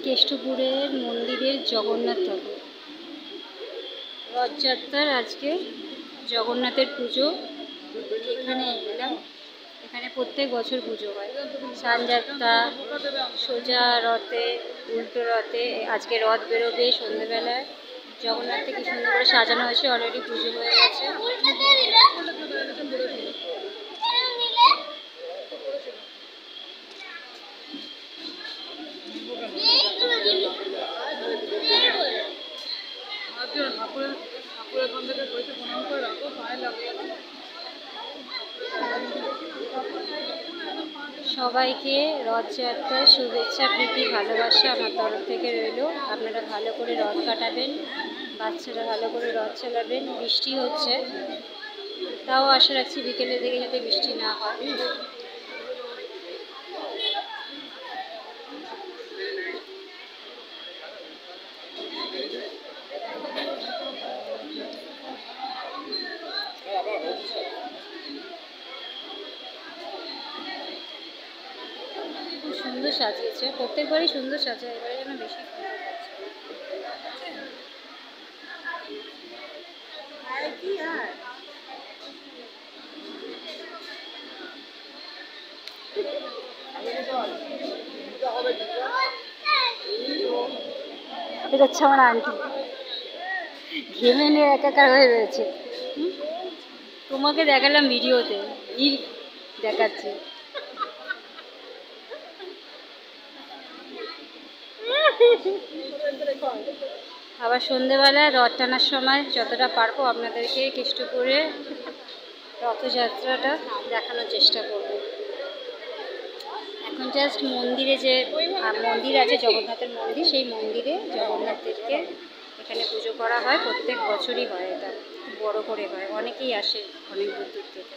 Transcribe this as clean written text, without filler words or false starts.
কেষ্টপুরের মন্দিরের জগন্নাথ ঠাকুর। রথযাত্রার আজকে জগন্নাথের পুজো। এখানে এলাম, এখানে প্রত্যেক বছর পুজো হয়। সানযাত্রা, সোজা রথে, উল্টো রথে। আজকে রথ বেরোবে সন্ধ্যেবেলায়। জগন্নাথকে কি সুন্দর করে সাজানো হয়েছে, অলরেডি পুজো হয়ে গেছে। সবাইকে রথযাত্রার শুভেচ্ছা, প্রীতি, ভালোবাসা আমার তরফ থেকে রইল। আপনারা ভালো করে রথ কাটাবেন, বাচ্চারা ভালো করে রথ চালাবেন। বৃষ্টি হচ্ছে, তাও আশা রাখছি বিকেলের দিকে যাতে বৃষ্টি না হয়। খুব সুন্দর সাজিয়েছে, প্রত্যেকবারই সুন্দর সাজায়, এবারে যেন বেশি এটা হচ্ছে আমার আন্টি, ঘেমে নিয়ে একাকার হয়ে রয়েছে। তোমাকে দেখালাম ভিডিওতে, দেখাচ্ছি। আবার সন্ধেবেলায় রথ টানার সময় যতটা পারবো আপনাদেরকে কেষ্টপুরে রথযাত্রাটা দেখানোর চেষ্টা করব। এখন জাস্ট মন্দিরে যে মন্দির আছে, জগন্নাথের মন্দির, সেই মন্দিরে জগন্নাথদেরকে এখানে পুজো করা হয়। প্রত্যেক বছরই হয়, এটা খুব বড় করে হয়, অনেকেই আসে অনেক দূর দূর থেকে।